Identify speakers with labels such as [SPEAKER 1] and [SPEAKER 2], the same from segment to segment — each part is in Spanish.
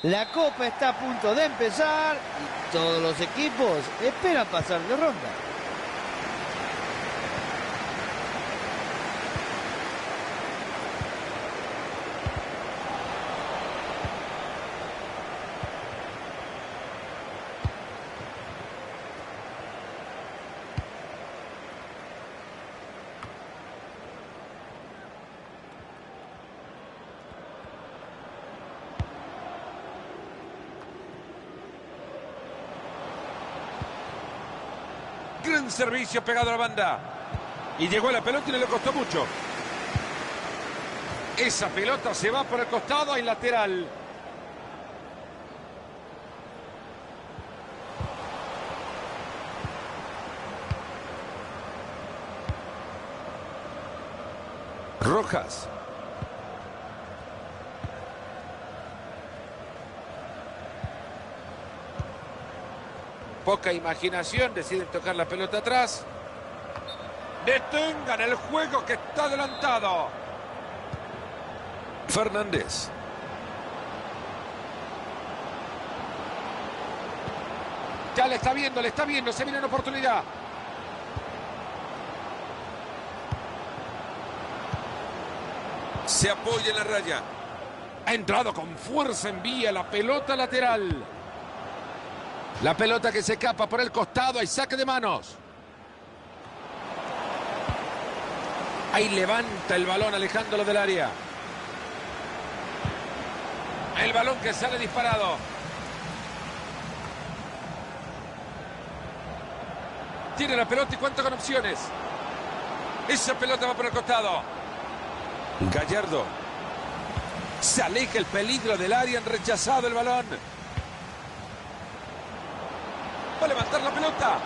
[SPEAKER 1] La Copa está a punto de empezar y todos los equipos esperan pasar de ronda.
[SPEAKER 2] Gran servicio pegado a la banda. Y llegó a la pelota y no le costó mucho. Esa pelota se va por el costado, hay lateral. Rojas. Poca imaginación, deciden tocar la pelota atrás. Detengan el juego que está adelantado. Fernández. Ya le está viendo, se viene una oportunidad. Se apoya en la raya. Ha entrado con fuerza, envía la pelota lateral. La pelota que se escapa por el costado, hay saque de manos. Ahí levanta el balón alejándolo del área. El balón que sale disparado. Tiene la pelota y cuenta con opciones. Esa pelota va por el costado. Gallardo. Se aleja el peligro del área, han rechazado el balón. Va a levantar la pelota.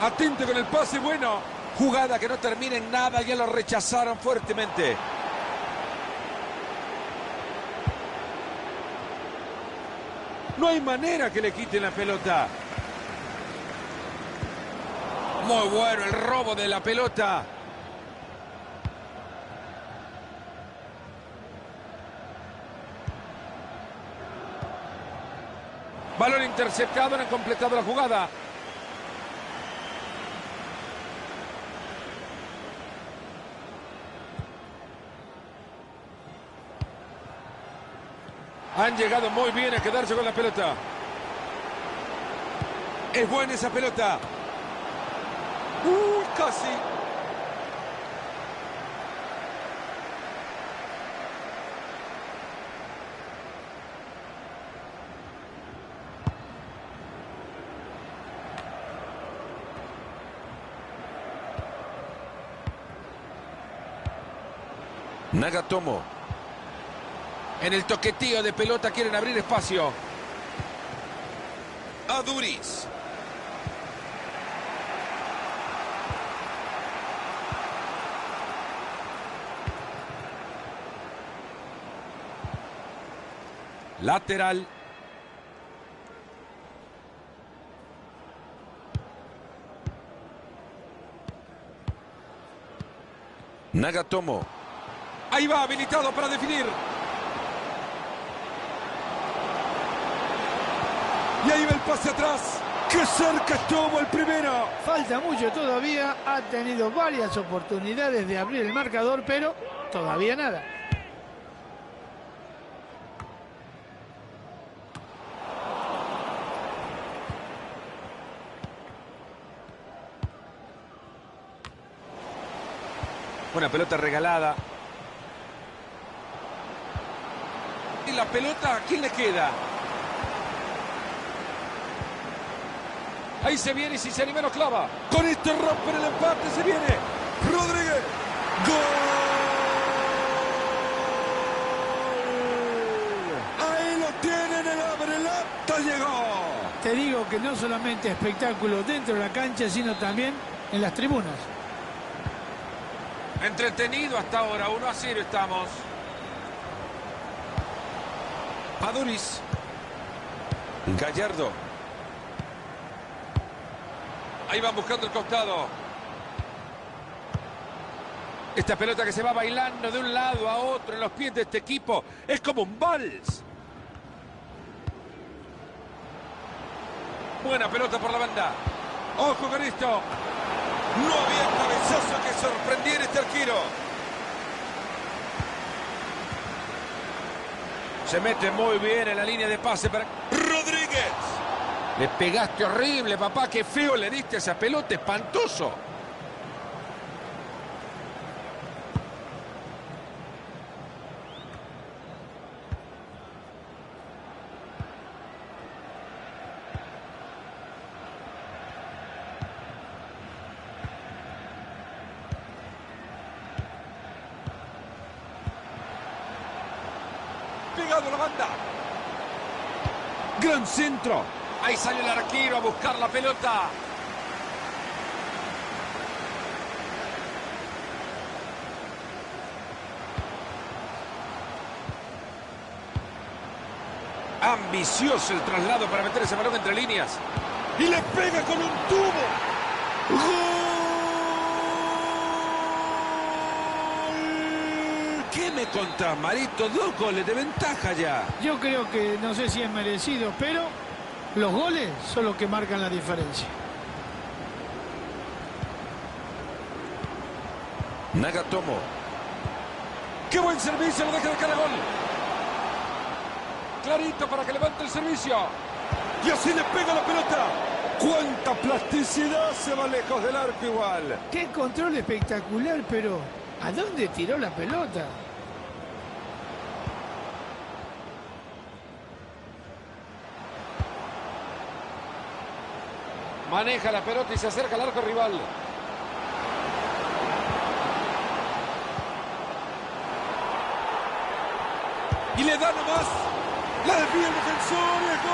[SPEAKER 2] Atento con el pase, bueno. Jugada que no termina en nada, ya lo rechazaron fuertemente. No hay manera que le quiten la pelota. Muy bueno el robo de la pelota. Balón interceptado, no han completado la jugada. Han llegado muy bien a quedarse con la pelota. Es buena esa pelota. Casi. Nagatomo. En el toquetío de pelota quieren abrir espacio. Aduriz. Lateral. Nagatomo. Ahí va, habilitado para definir. Y ahí va el pase atrás. ¡Qué cerca estuvo el primero!
[SPEAKER 1] Falta mucho todavía, ha tenido varias oportunidades de abrir el marcador, pero todavía nada.
[SPEAKER 2] Una pelota regalada. Y la pelota, ¿a quién le queda? Ahí se viene y si se anima lo clava. Con esto rompen el empate, se viene. Rodríguez. ¡Gol! Ahí lo tienen, el abre lata llegó.
[SPEAKER 1] Te digo que no solamente espectáculo dentro de la cancha, sino también en las tribunas.
[SPEAKER 2] Entretenido hasta ahora, 1-0 estamos. Aduriz. Gallardo. Ahí van buscando el costado. Esta pelota que se va bailando de un lado a otro en los pies de este equipo es como un vals. Buena pelota por la banda. Ojo con esto. No había cabezazo que sorprendiera este arquero. Se mete muy bien en la línea de pase para Rodríguez. Le pegaste horrible, papá. Qué feo le diste a esa pelota, espantoso. Pegado a la banda. Gran centro. Ahí sale el arquero a buscar la pelota. Ambicioso el traslado para meter ese balón entre líneas. Y le pega con un tubo. ¡Gol! ¿Qué me contás, Marito? 2 goles de ventaja ya.
[SPEAKER 1] Yo creo que, no sé si es merecido, pero los goles son los que marcan la diferencia.
[SPEAKER 2] Nagatomo. ¡Qué buen servicio! Lo deja de cara gol. Clarito para que levante el servicio. Y así le pega la pelota. ¡Cuánta plasticidad! Se va lejos del arco igual.
[SPEAKER 1] Qué control espectacular, pero ¿a dónde tiró la pelota?
[SPEAKER 2] Maneja la pelota y se acerca al arco rival. Y le da nomás. La desvía el defensor y es gol.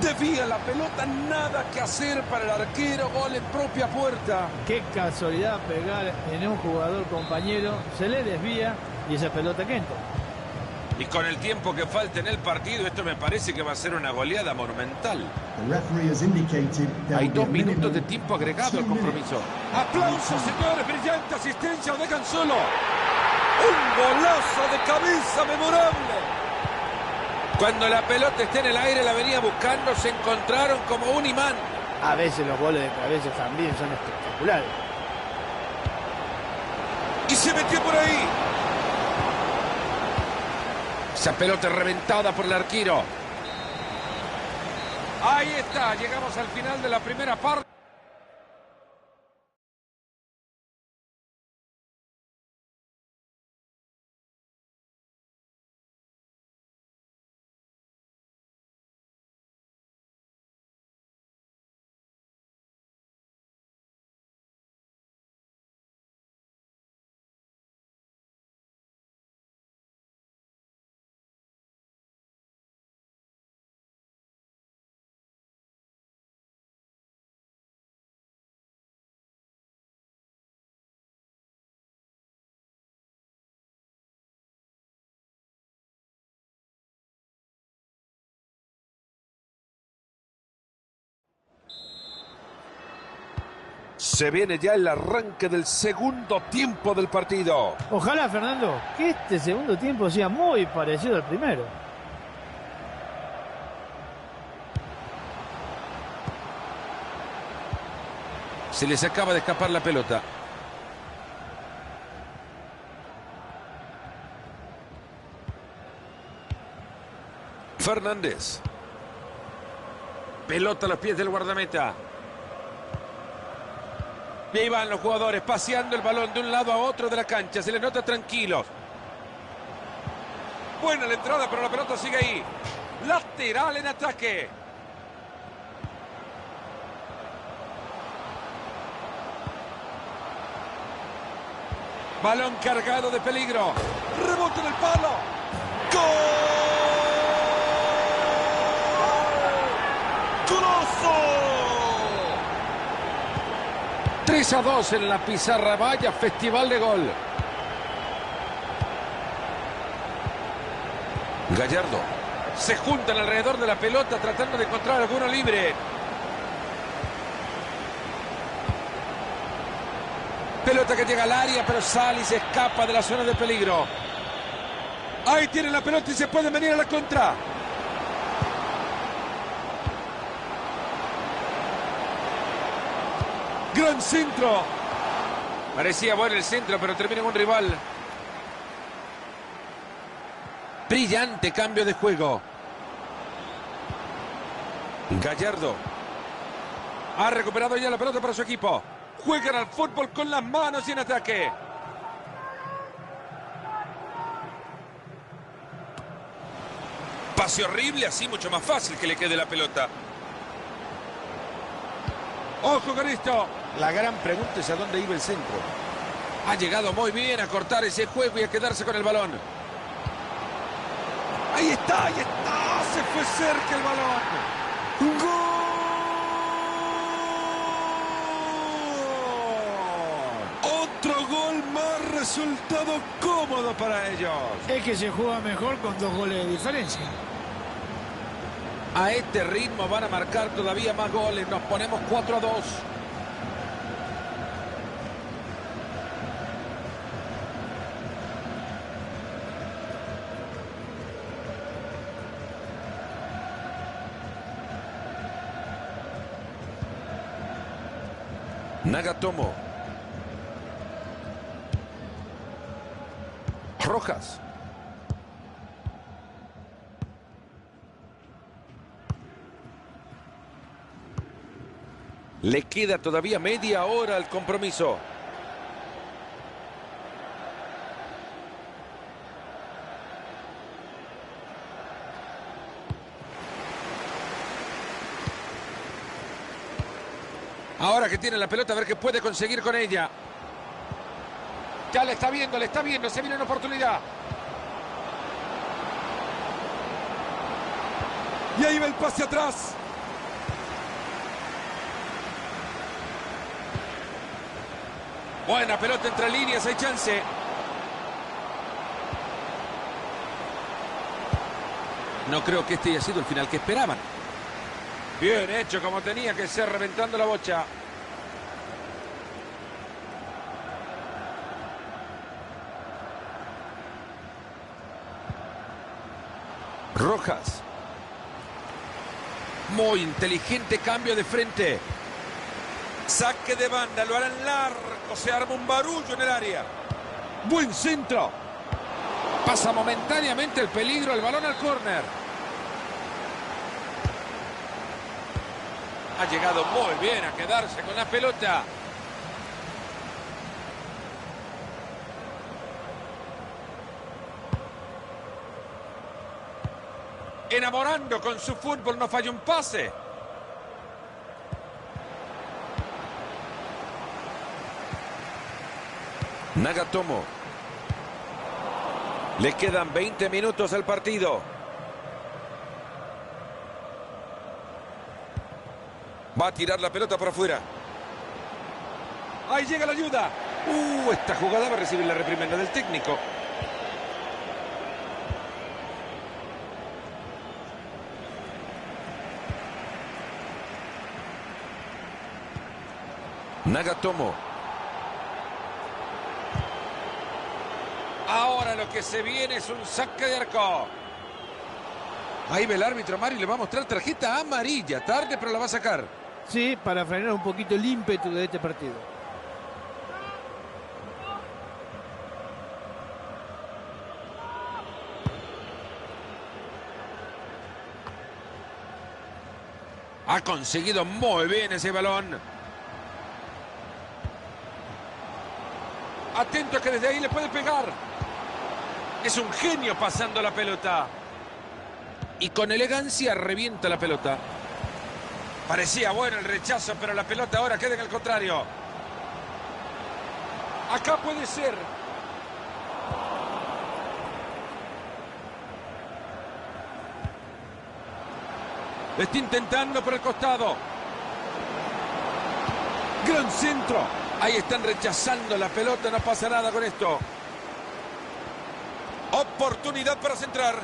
[SPEAKER 2] Desvía la pelota, nada que hacer para el arquero. Gol en propia puerta.
[SPEAKER 1] Qué casualidad pegar en un jugador compañero. Se le desvía y esa pelota que entra.
[SPEAKER 2] Y con el tiempo que falta en el partido, esto me parece que va a ser una goleada monumental. Hay 2 minutos de tiempo agregado al compromiso. ¡Aplausos, señores! ¡Brillante asistencia! ¡Lo dejan solo! ¡Un golazo de cabeza memorable! Cuando la pelota esté en el aire, la venía buscando, se encontraron como un imán.
[SPEAKER 1] A veces los goles de cabeza también son espectaculares.
[SPEAKER 2] Y se metió por ahí. Esa pelota reventada por el arquero. Ahí está, llegamos al final de la primera parte. Se viene ya el arranque del segundo tiempo del partido.
[SPEAKER 1] Ojalá, Fernando, que este segundo tiempo sea muy parecido al primero.
[SPEAKER 2] Se les acaba de escapar la pelota. Fernández. Pelota a los pies del guardameta. Y ahí van los jugadores paseando el balón de un lado a otro de la cancha. Se les nota tranquilos. Buena la entrada, pero la pelota sigue ahí. Lateral en ataque. Balón cargado de peligro. Rebote en el palo. ¡Gol! ¡Golazo! 3-2 en la pizarra. Vaya festival de gol. Gallardo. Se juntan alrededor de la pelota tratando de encontrar alguno libre. Pelota que llega al área, pero sale y se escapa de la zona de peligro. Ahí tienen la pelota y se pueden venir a la contra. Gran centro. Parecía bueno el centro, pero termina en un rival. Brillante cambio de juego. Gallardo. Ha recuperado ya la pelota para su equipo. Juegan al fútbol con las manos y en ataque. Pase horrible, así mucho más fácil que le quede la pelota. Ojo con esto. La gran pregunta es a dónde iba el centro. Ha llegado muy bien a cortar ese juego y a quedarse con el balón. Ahí está, ahí está. Se fue cerca el balón. ¡Gol! Otro gol más, resultado cómodo para ellos.
[SPEAKER 1] Es que se juega mejor con 2 goles de diferencia.
[SPEAKER 2] A este ritmo van a marcar todavía más goles. Nos ponemos 4-2. Nagatomo. Rojas. Le queda todavía media hora al compromiso. Ahora que tiene la pelota, a ver qué puede conseguir con ella. Ya le está viendo, se viene una oportunidad. Y ahí va el pase atrás. Buena pelota entre líneas, hay chance. No creo que este haya sido el final que esperaban. Bien hecho, como tenía que ser, reventando la bocha. Rojas. Muy inteligente cambio de frente. Saque de banda, lo harán largo, se arma un barullo en el área. Buen centro. Pasa momentáneamente el peligro, el balón al córner. Ha llegado muy bien a quedarse con la pelota. Enamorando con su fútbol, no falla un pase. Nagatomo. Le quedan 20 minutos al partido. Va a tirar la pelota por afuera. Ahí llega la ayuda. Esta jugada va a recibir la reprimenda del técnico. Nagatomo. Ahora lo que se viene es un saque de arco. Ahí ve el árbitro, Mario, y le va a mostrar tarjeta amarilla. Tarde, pero la va a sacar.
[SPEAKER 1] Sí, para frenar un poquito el ímpetu de este partido.
[SPEAKER 2] Ha conseguido muy bien ese balón. Atento que desde ahí le puede pegar. Es un genio pasando la pelota. Y con elegancia revienta la pelota. Parecía bueno el rechazo, pero la pelota ahora queda en el contrario. Acá puede ser. Lo está intentando por el costado. Gran centro. Ahí están rechazando la pelota, no pasa nada con esto. Oportunidad para centrar.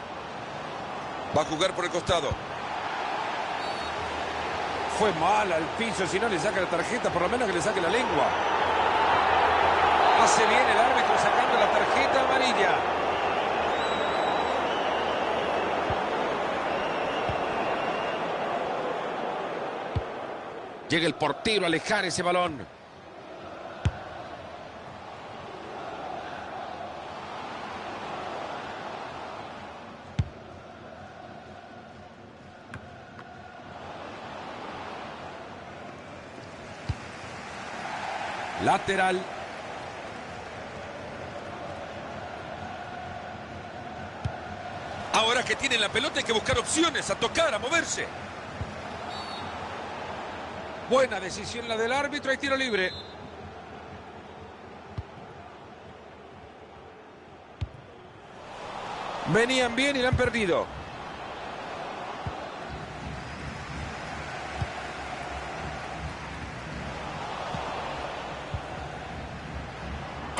[SPEAKER 2] Va a jugar por el costado. Fue mal al piso. Si no le saca la tarjeta, por lo menos que le saque la lengua. Hace bien el árbitro sacando la tarjeta amarilla. Llega el portero a alejar ese balón. Lateral. Ahora que tienen la pelota hay que buscar opciones, a tocar, a moverse. Buena decisión la del árbitro, hay tiro libre. Venían bien y la han perdido.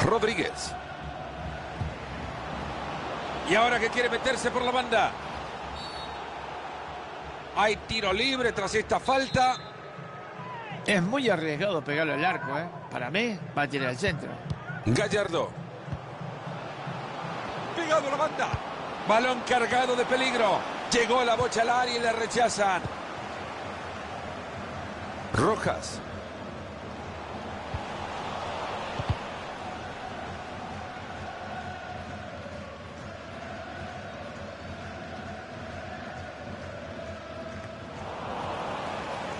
[SPEAKER 2] Rodríguez. Y ahora que quiere meterse por la banda. Hay tiro libre tras esta falta.
[SPEAKER 1] Es muy arriesgado pegarlo al arco, ¿eh? Para mí, va a tirar al centro.
[SPEAKER 2] Gallardo. Pegado a la banda. Balón cargado de peligro. Llegó la bocha al área y la rechazan. Rojas.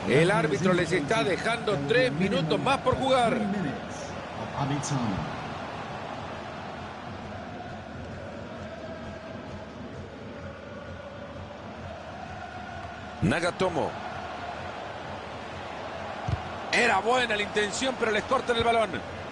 [SPEAKER 2] El árbitro les está dejando 3 minutos más por jugar. Nagatomo. Era buena la intención, pero les cortan el balón.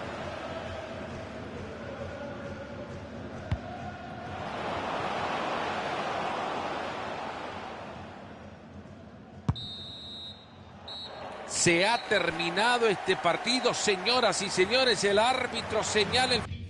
[SPEAKER 2] Se ha terminado este partido, señoras y señores. El árbitro señala el...